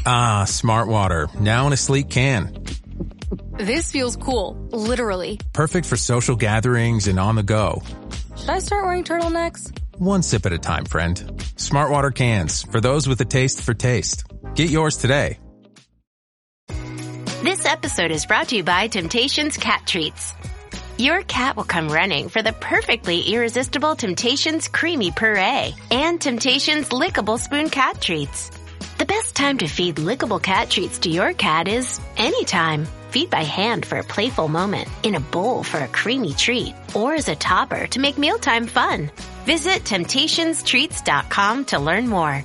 Ah, Smart Water, now in a sleek can. This feels cool, literally. Perfect for social gatherings and on the go. Should I start wearing turtlenecks? One sip at a time, friend. Smart Water cans, for those with a taste for taste. Get yours today. This episode is brought to you by Temptations Cat Treats. Your cat will come running for the perfectly irresistible Temptations Creamy Puree and Temptations Lickable Spoon Cat Treats. The best time to feed lickable cat treats to your cat is anytime. Feed by hand for a playful moment, in a bowl for a creamy treat, or as a topper to make mealtime fun. Visit TemptationsTreats.com to learn more.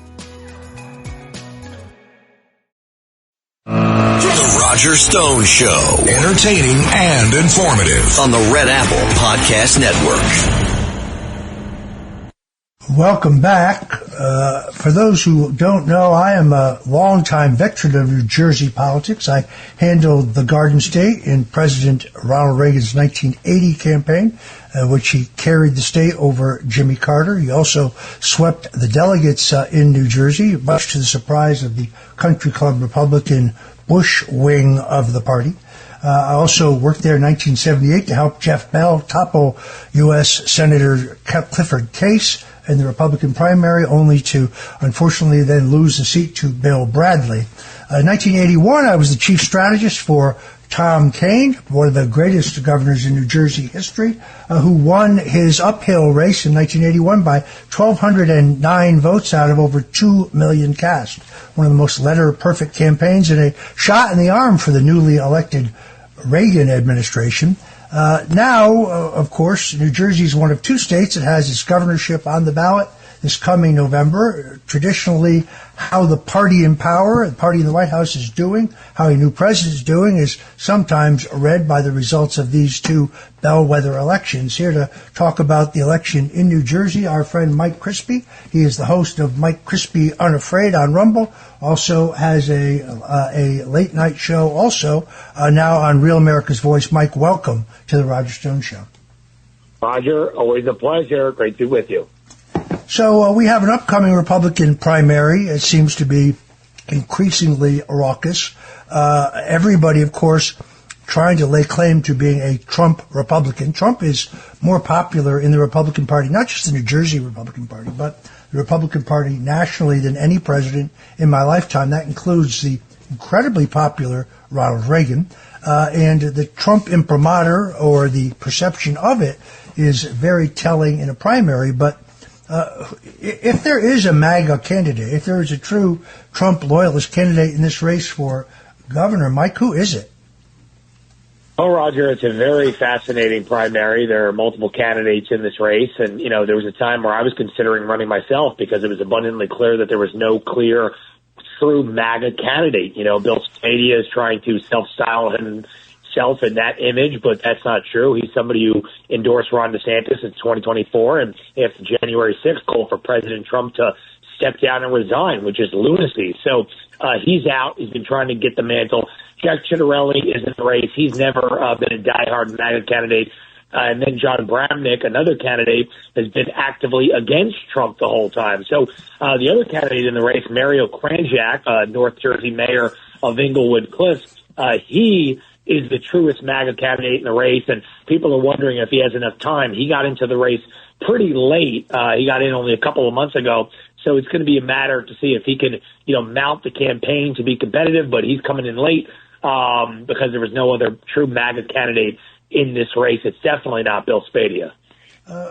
The Roger Stone Show. Entertaining and informative on the Red Apple Podcast Network. Welcome back. For those who don't know, I am a longtime veteran of New Jersey politics. I handled the Garden State in President Ronald Reagan's 1980 campaign, which he carried the state over Jimmy Carter. He also swept the delegates in New Jersey, much to the surprise of the Country Club Republican Bush wing of the party. I also worked there in 1978 to help Jeff Bell topple U.S. Senator Clifford Case in the Republican primary, only to, unfortunately, then lose the seat to Bill Bradley. In 1981, I was the chief strategist for Tom Kean, one of the greatest governors in New Jersey history, who won his uphill race in 1981 by 1,209 votes out of over 2 million cast. One of the most letter-perfect campaigns and a shot in the arm for the newly elected Reagan administration. Now, of course, New Jersey is one of two states that has its governorship on the ballot this coming November. Traditionally, how the party in power, the party in the White House is doing, how a new president is doing, is sometimes read by the results of these two bellwether elections. Here to talk about the election in New Jersey, our friend Mike Crispi. He is the host of Mike Crispi Unafraid on Rumble. Also has a late night show also now on Real America's Voice. Mike, welcome to the Roger Stone Show. Roger, always a pleasure. Great to be with you. So we have an upcoming Republican primary. It seems to be increasingly raucous. Everybody, of course, trying to lay claim to being a Trump Republican. Trump is more popular in the Republican Party, not just the New Jersey Republican Party, but the Republican Party nationally than any president in my lifetime. That includes the incredibly popular Ronald Reagan. And the Trump imprimatur, or the perception of it, is very telling in a primary. But if there is a MAGA candidate, if there is a true Trump loyalist candidate in this race for governor, Mike, who is it? Oh, Roger, it's a very fascinating primary. There are multiple candidates in this race. And, you know, there was a time where I was considering running myself because it was abundantly clear that there was no clear, true MAGA candidate. You know, Bill Spadea is trying to self-style himself in that image, but that's not true. He's somebody who endorsed Ron DeSantis in 2024, and after January 6th, called for President Trump to step down and resign, which is lunacy. So he's out. He's been trying to get the mantle. Jack Ciattarelli is in the race. He's never been a diehard MAGA candidate. And then John Bramnick, another candidate, has been actively against Trump the whole time. So the other candidate in the race, Mario Kranjak, North Jersey mayor of Englewood Cliffs, he is the truest MAGA candidate in the race, and people are wondering if he has enough time. He got into the race pretty late. He got in only a couple of months ago, so it's going to be a matter to see if he can, you know, mount the campaign to be competitive, but he's coming in late because there was no other true MAGA candidate in this race. It's definitely not Bill Spadea.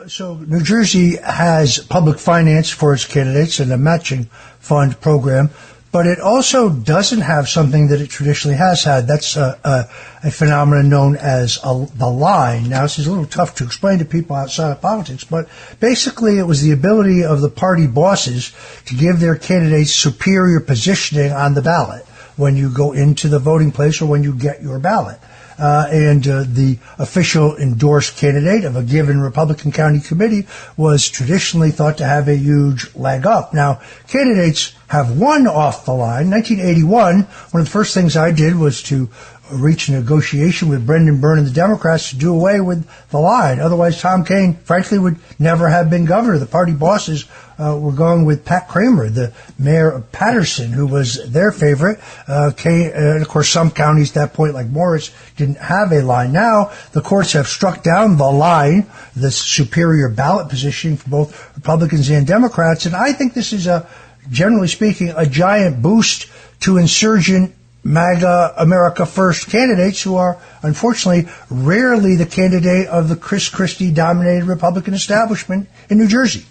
So New Jersey has public finance for its candidates and a matching fund program, but it also doesn't have something that it traditionally has had. That's a phenomenon known as the line. Now, this is a little tough to explain to people outside of politics, but basically it was the ability of the party bosses to give their candidates superior positioning on the ballot when you go into the voting place or when you get your ballot. And the official endorsed candidate of a given Republican county committee was traditionally thought to have a huge leg up. Now, candidates have won off the line. 1981, one of the first things I did was to reach a negotiation with Brendan Byrne and the Democrats to do away with the line. Otherwise, Tom Kean, frankly, would never have been governor. The party bosses were going with Pat Kramer, the mayor of Patterson, who was their favorite. And of course, some counties at that point, like Morris, didn't have a line. Now, the courts have struck down the line, the superior ballot position for both Republicans and Democrats. And I think this is, generally speaking, a giant boost to insurgent MAGA America First candidates who are, unfortunately, rarely the candidate of the Chris Christie-dominated Republican establishment in New Jersey.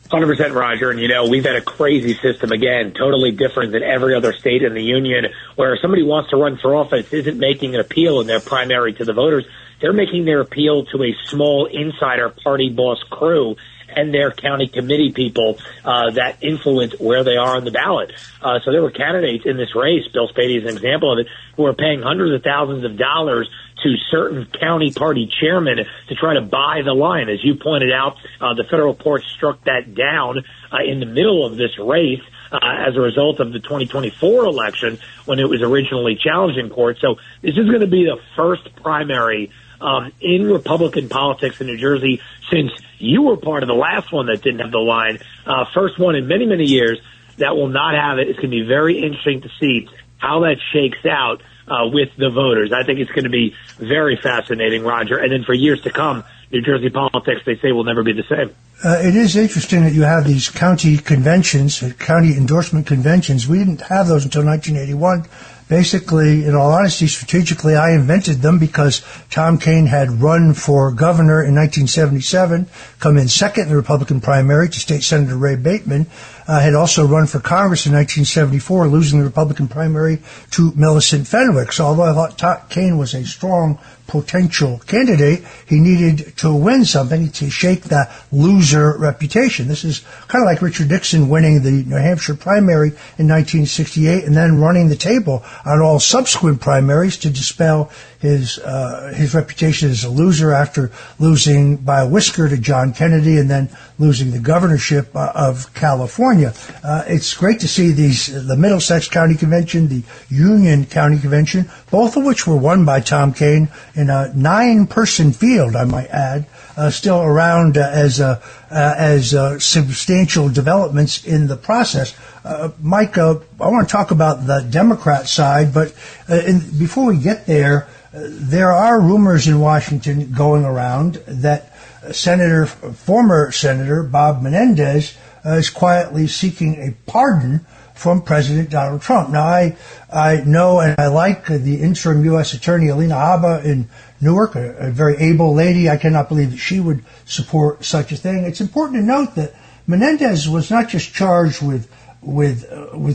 100%, Roger. And, we've had a crazy system, again, totally different than every other state in the union, where somebody wants to run for office isn't making an appeal in their primary to the voters. They're making their appeal to a small insider party boss crew and their county committee people that influence where they are on the ballot. So there were candidates in this race, Bill Spady is an example of it, who are paying hundreds of thousands of dollars to certain county party chairmen to try to buy the line. As you pointed out, the federal court struck that down in the middle of this race as a result of the 2024 election when it was originally challenged in court. So this is going to be the first primary in Republican politics in New Jersey since you were part of the last one that didn't have the line. First one in many, many years that will not have it. It's going to be very interesting to see how that shakes out with the voters. I think it's going to be very fascinating, Roger. And then for years to come, New Jersey politics, they say, will never be the same. It is interesting that you have these county conventions, county endorsement conventions. We didn't have those until 1981. Basically, in all honesty, strategically, I invented them because Tom Kean had run for governor in 1977, come in second in the Republican primary to State Senator Ray Bateman, had also run for Congress in 1974, losing the Republican primary to Millicent Fenwick. So although I thought Tom Kean was a strong potential candidate, he needed to win something to shake that loser reputation. This is kind of like Richard Nixon winning the New Hampshire primary in 1968 and then running the table on all subsequent primaries to dispel his reputation as a loser after losing by a whisker to John Kennedy and then losing the governorship of California. It's great to see the Middlesex County Convention, the Union County Convention, both of which were won by Tom Kean in a 9-person field, I might add, still around as substantial developments in the process. Mike, I want to talk about the Democrat side, but before we get there, there are rumors in Washington going around that former Senator Bob Menendez is quietly seeking a pardon from President Donald Trump. Now, I know and I like the interim U.S. Attorney Alina Habba in Newark, a very able lady. I cannot believe that she would support such a thing. It's important to note that Menendez was not just charged with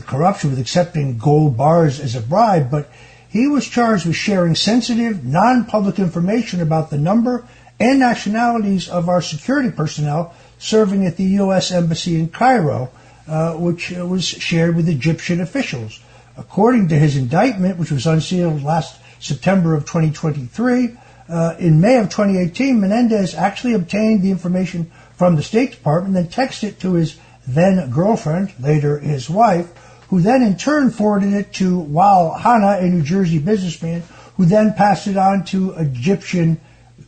corruption, with accepting gold bars as a bribe, but he was charged with sharing sensitive, non-public information about the number and nationalities of our security personnel serving at the U.S. Embassy in Cairo, which was shared with Egyptian officials. According to his indictment, which was unsealed last September of 2023, in May of 2018, Menendez actually obtained the information from the State Department, then texted it to his then-girlfriend, later his wife, who then in turn forwarded it to Wal Hanna, a New Jersey businessman, who then passed it on to Egyptian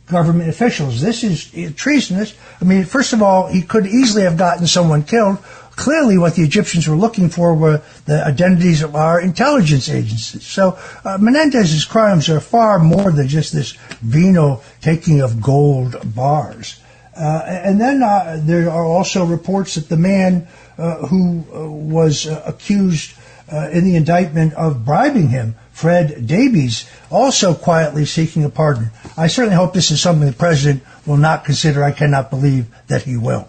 government officials. This is treasonous. I mean, first of all, he could easily have gotten someone killed. Clearly, what the Egyptians were looking for were the identities of our intelligence agencies. So Menendez's crimes are far more than just this venal taking of gold bars. And then there are also reports that the man who was accused in the indictment of bribing him, Fred Davies, also quietly seeking a pardon. I certainly hope this is something the president will not consider. I cannot believe that he will.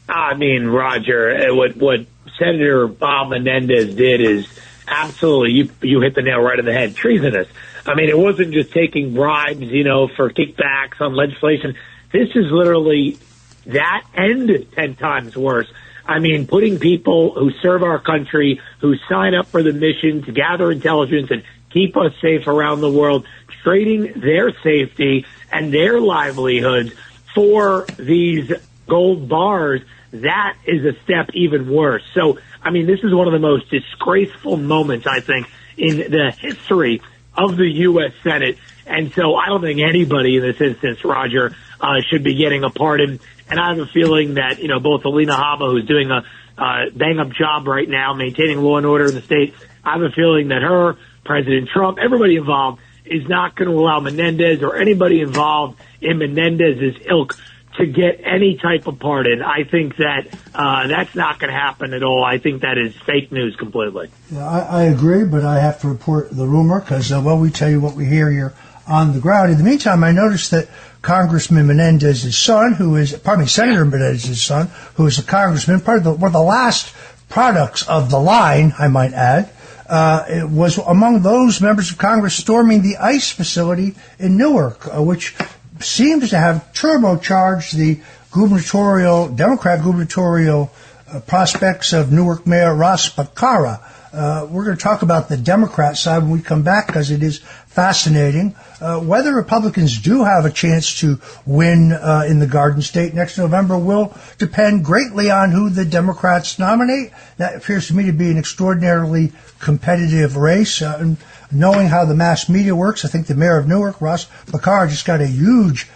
I mean, Roger, what Senator Bob Menendez did is absolutely, you hit the nail right on the head, treasonous. I mean, it wasn't just taking bribes, for kickbacks on legislation. This is literally that and 10 times worse. I mean, putting people who serve our country, who sign up for the mission to gather intelligence and keep us safe around the world, trading their safety and their livelihoods for these gold bars, that is a step even worse. So, I mean, this is one of the most disgraceful moments, I think, in the history of the U.S. Senate. And so I don't think anybody in this instance, Roger, should be getting a pardon. And I have a feeling that, both Alina Habba, who's doing a bang-up job right now, maintaining law and order in the state, I have a feeling that her, President Trump, everybody involved is not going to allow Menendez or anybody involved in Menendez's ilk to get any type of pardon. I think that that's not going to happen at all. I think that is fake news completely. Yeah, I agree, but I have to report the rumor because, we tell you what we hear here on the ground. In the meantime, I noticed that Congressman Menendez's son, Senator Menendez's son, who is a congressman, one of the last products of the line, I might add, it was among those members of Congress storming the ICE facility in Newark, which seems to have turbocharged the Democrat gubernatorial prospects of Newark Mayor Ross Baccara. We're going to talk about the Democrat side when we come back because it is fascinating. Whether Republicans do have a chance to win in the Garden State next November will depend greatly on who the Democrats nominate. That appears to me to be an extraordinarily competitive race. And knowing how the mass media works, I think the mayor of Newark, Ross Baccara, just got a huge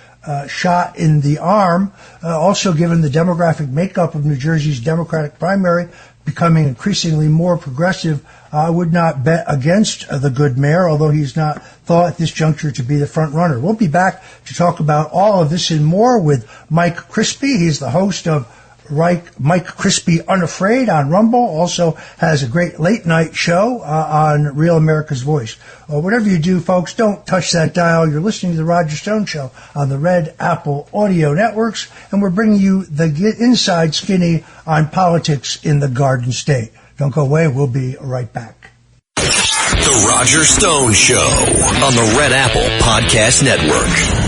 shot in the arm. Also, given the demographic makeup of New Jersey's Democratic primary, becoming increasingly more progressive, I would not bet against the good mayor, although he's not thought at this juncture to be the front runner. We'll be back to talk about all of this and more with Mike Crispi. He's the host of Mike Crispi Unafraid on Rumble, also has a great late night show on Real America's Voice. Whatever you do, folks, don't touch that dial. You're listening to The Roger Stone Show on the Red Apple Audio Networks, and we're bringing you the inside skinny on politics in the Garden State. Don't go away. We'll be right back. The Roger Stone Show on the Red Apple Podcast Network.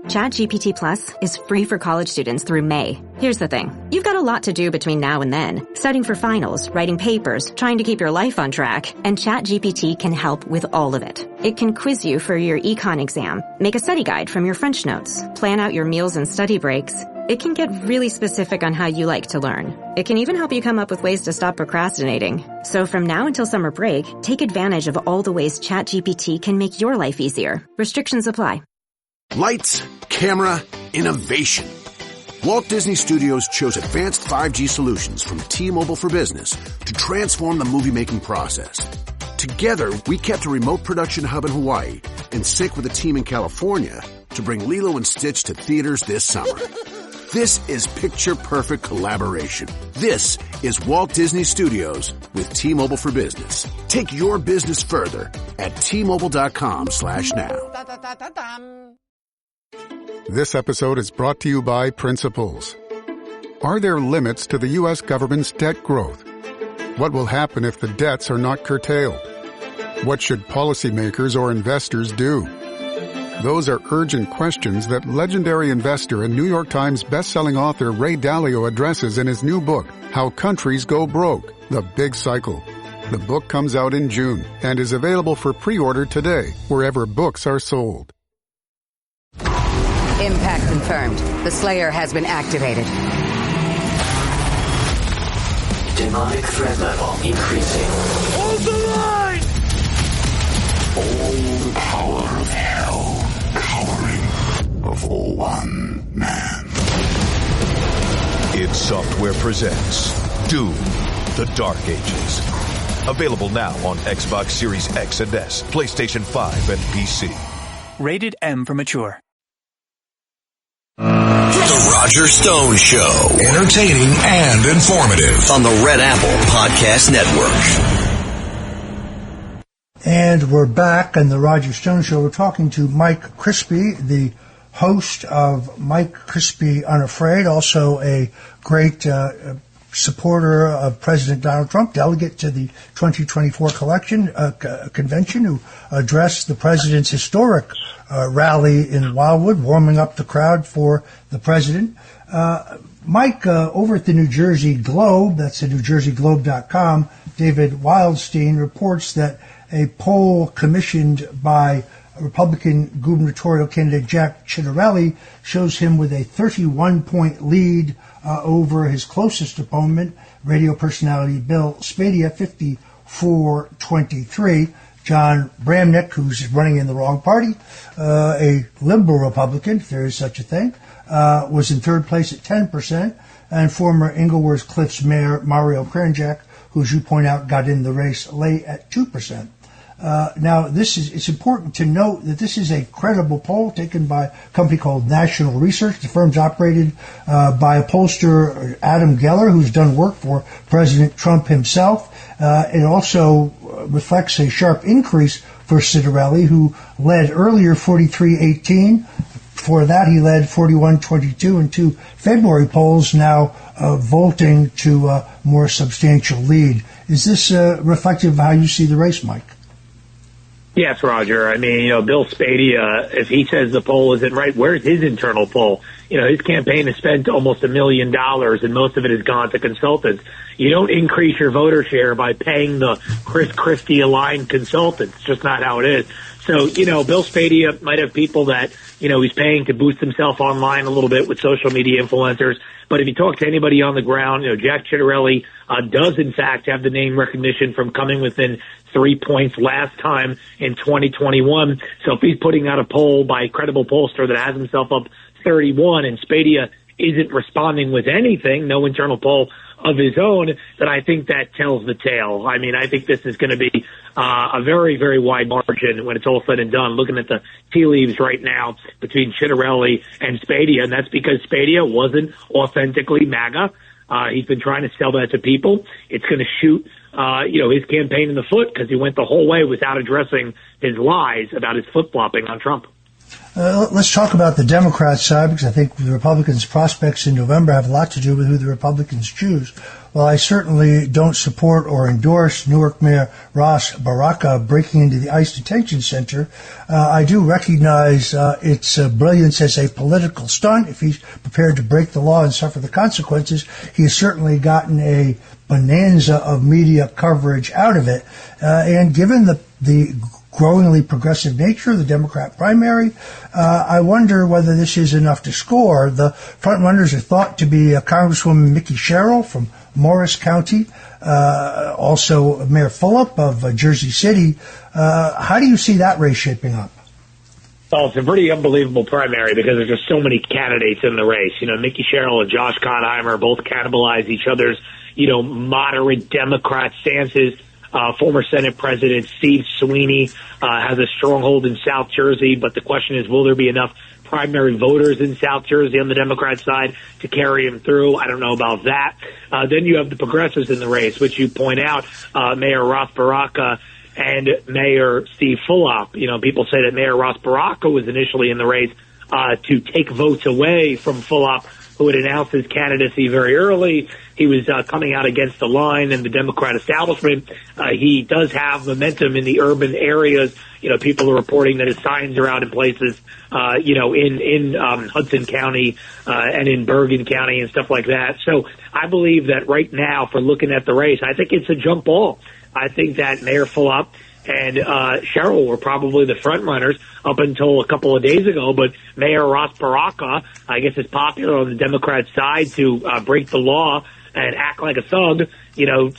ChatGPT Plus is free for college students through May. Here's the thing. You've got a lot to do between now and then. Studying for finals, writing papers, trying to keep your life on track. And ChatGPT can help with all of it. It can quiz you for your econ exam, make a study guide from your French notes, plan out your meals and study breaks. It can get really specific on how you like to learn. It can even help you come up with ways to stop procrastinating. So from now until summer break, take advantage of all the ways ChatGPT can make your life easier. Restrictions apply. Lights, camera, innovation. Walt Disney Studios chose advanced 5G solutions from T-Mobile for Business to transform the movie-making process. Together, we kept a remote production hub in Hawaii in sync with a team in California to bring Lilo and Stitch to theaters this summer. This is picture-perfect collaboration. This is Walt Disney Studios with T-Mobile for Business. Take your business further at T-Mobile.com/now. This episode is brought to you by Principles. Are there limits to the U.S. government's debt growth? What will happen if the debts are not curtailed? What should policymakers or investors do? Those are urgent questions that legendary investor and New York Times bestselling author Ray Dalio addresses in his new book, How Countries Go Broke, The Big Cycle. The book comes out in June and is available for pre-order today, wherever books are sold. Impact confirmed. The Slayer has been activated. Demonic threat level increasing. Hold the line! All the power of hell cowering before one man. id Software presents Doom, The Dark Ages. Available now on Xbox Series X and S, PlayStation 5, and PC. Rated M for mature. The Roger Stone Show. Entertaining and informative on the Red Apple Podcast Network. And we're back on the Roger Stone Show. We're talking to Mike Crispi, the host of Mike Crispi Unafraid, also a great supporter of President Donald Trump, delegate to the 2024 convention, who addressed the president's historic rally in Wildwood, warming up the crowd for the president. Mike, over at the New Jersey Globe, that's at NewJerseyGlobe.com, David Wildstein reports that a poll commissioned by Republican gubernatorial candidate Jack Ciattarelli shows him with a 31-point lead over his closest opponent, radio personality Bill Spadea, 423. John Bramnick, who's running in the wrong party, a liberal Republican, if there is such a thing, was in third place at 10%, and former Ingleworth Cliffs Mayor Mario Kranjak, who, as you point out, got in the race late at 2%. Now, it's important to note that this is a credible poll taken by a company called National Research. The firm's operated by a pollster, Adam Geller, who's done work for President Trump himself. It also reflects a sharp increase for Citarelli, who led earlier 43-18. Before that, he led 41-22 in two February polls, now vaulting to a more substantial lead. Is this reflective of how you see the race, Mike? Yes, Roger. I mean, Bill Spadea, if he says the poll isn't right, where's his internal poll? His campaign has spent almost $1 million, and most of it has gone to consultants. You don't increase your voter share by paying the Chris Christie aligned consultants. It's just not how it is. So, Bill Spadea might have people that, he's paying to boost himself online a little bit with social media influencers. But if you talk to anybody on the ground, Jack Citarelli does, in fact, have the name recognition from coming within 3 points last time in 2021. So if he's putting out a poll by a credible pollster that has himself up 31 and Spadea isn't responding with anything, no internal poll of his own, then I think that tells the tale. I mean, I think this is going to be a very, very wide margin when it's all said and done, looking at the tea leaves right now between Citarelli and Spadea, and that's because Spadea wasn't authentically MAGA. He's been trying to sell that to people. It's going to shoot, his campaign in the foot because he went the whole way without addressing his lies about his flip-flopping on Trump. Let's talk about the Democrat side, because I think the Republicans' prospects in November have a lot to do with who the Republicans choose. Well, I certainly don't support or endorse Newark Mayor Ras Baraka breaking into the ICE detention center. I do recognize its brilliance as a political stunt. If he's prepared to break the law and suffer the consequences, he has certainly gotten a bonanza of media coverage out of it. And given the growingly progressive nature of the Democrat primary, I wonder whether this is enough to score. The front-runners are thought to be Congresswoman Mickey Sherrill from Morris County, also Mayor Fulop of Jersey City. How do you see that race shaping up? Well, it's a pretty unbelievable primary because there's just so many candidates in the race. Mickey Sherrill and Josh Konheimer both cannibalize each other's, moderate Democrat stances. Former Senate President Steve Sweeney has a stronghold in South Jersey, but the question is, will there be enough primary voters in South Jersey on the Democrat side to carry him through? I don't know about that. Then you have the progressives in the race, which you point out, Mayor Ras Baraka and Mayor Steve Fulop. People say that Mayor Ras Baraka was initially in the race to take votes away from Fulop, who had announced his candidacy very early. He was coming out against the line and the Democrat establishment. He does have momentum in the urban areas. People are reporting that his signs are out in places, in Hudson County and in Bergen County and stuff like that. So I believe that right now, for looking at the race, I think it's a jump ball. I think that Mayor Fulop and Sherrill were probably the front runners up until a couple of days ago. But Mayor Ras Baraka, I guess, is popular on the Democrat side to break the law and act like a thug,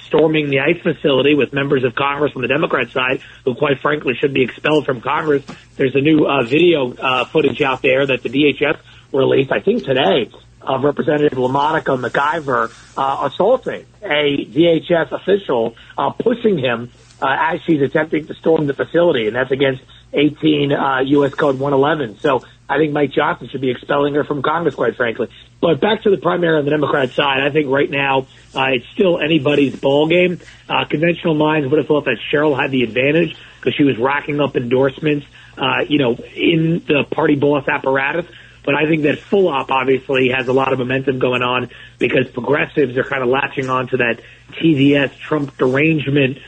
storming the ICE facility with members of Congress on the Democrat side, who quite frankly should be expelled from Congress. There's a new video footage out there that the DHS released, I think today, of Representative LaMonica McIver assaulting a DHS official, pushing him as she's attempting to storm the facility, and that's against 18 U.S. Code 111. So I think Mike Johnson should be expelling her from Congress, quite frankly. But back to the primary on the Democrat side, I think right now it's still anybody's ball game. Conventional minds would have thought that Sherrill had the advantage because she was racking up endorsements, in the party boss apparatus. But I think that Fulop obviously has a lot of momentum going on because progressives are kind of latching on to that TDS Trump derangement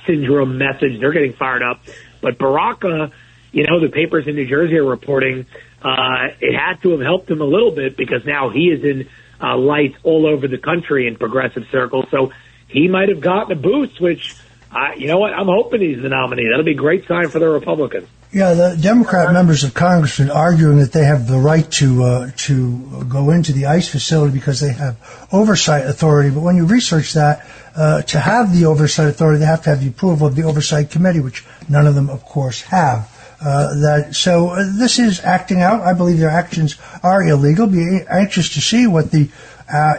syndrome message. They're getting fired up. But Baraka, the papers in New Jersey are reporting it had to have helped him a little bit because now he is in lights all over the country in progressive circles. So he might have gotten a boost, which, I'm hoping he's the nominee. That'll be a great sign for the Republicans. Yeah, the Democrat members of Congress have been arguing that they have the right to go into the ICE facility because they have oversight authority. But when you research that, to have the oversight authority, they have to have the approval of the Oversight Committee, which none of them, of course, have. So this is acting out. I believe their actions are illegal. Be anxious to see what the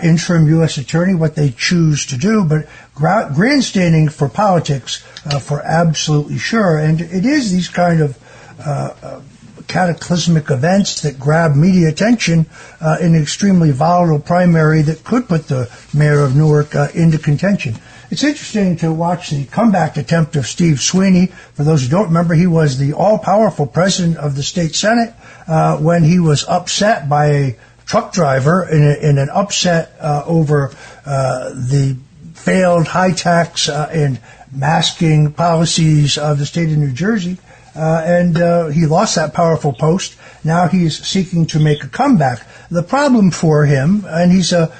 interim U.S. attorney, what they choose to do, but grandstanding for politics, for absolutely sure. And it is these kind of cataclysmic events that grab media attention in an extremely volatile primary that could put the mayor of Newark into contention. It's interesting to watch the comeback attempt of Steve Sweeney. For those who don't remember, he was the all-powerful president of the state Senate when he was upset by a truck driver in an upset over the failed high tax and masking policies of the state of New Jersey. And he lost that powerful post. Now he's seeking to make a comeback. The problem for him, and he's a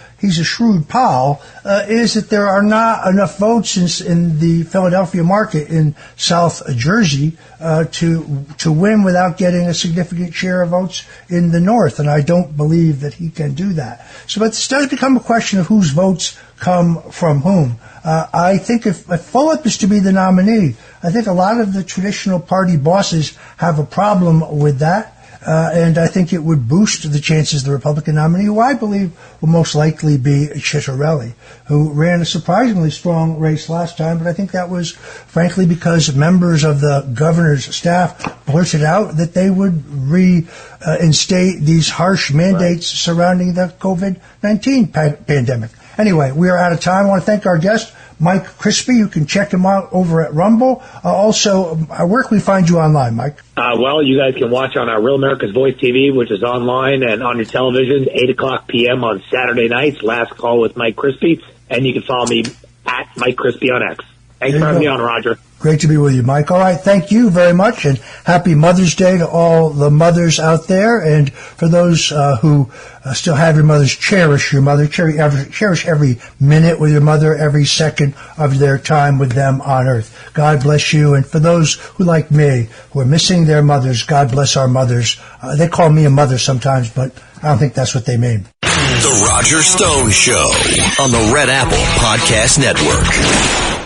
shrewd pal, is that there are not enough votes in the Philadelphia market in South Jersey to win without getting a significant share of votes in the North, and I don't believe that he can do that. So, but this does become a question of whose votes come from whom. I think if Fulop is to be the nominee, I think a lot of the traditional party bosses have a problem with that. And I think it would boost the chances of the Republican nominee, who I believe will most likely be Ciccarelli, who ran a surprisingly strong race last time, but I think that was, frankly, because members of the governor's staff blurted out that they would reinstate these harsh mandates surrounding the COVID-19 pandemic. Anyway, we are out of time. I want to thank our guest, Mike Crispi. You can check him out over at Rumble. Also, where can we find you online, Mike? Well, you guys can watch on our Real America's Voice TV, which is online and on your televisions, 8 o'clock p.m. on Saturday nights, Last Call with Mike Crispi. And you can follow me at Mike Crispi on X. Thanks for having me on, Roger. Great to be with you, Mike. All right, thank you very much, and happy Mother's Day to all the mothers out there. And for those who still have your mothers, cherish your mother. Cherish every minute with your mother, every second of their time with them on earth. God bless you. And for those who, like me, who are missing their mothers, God bless our mothers. They call me a mother sometimes, but I don't think that's what they mean. The Roger Stone Show on the Red Apple Podcast Network.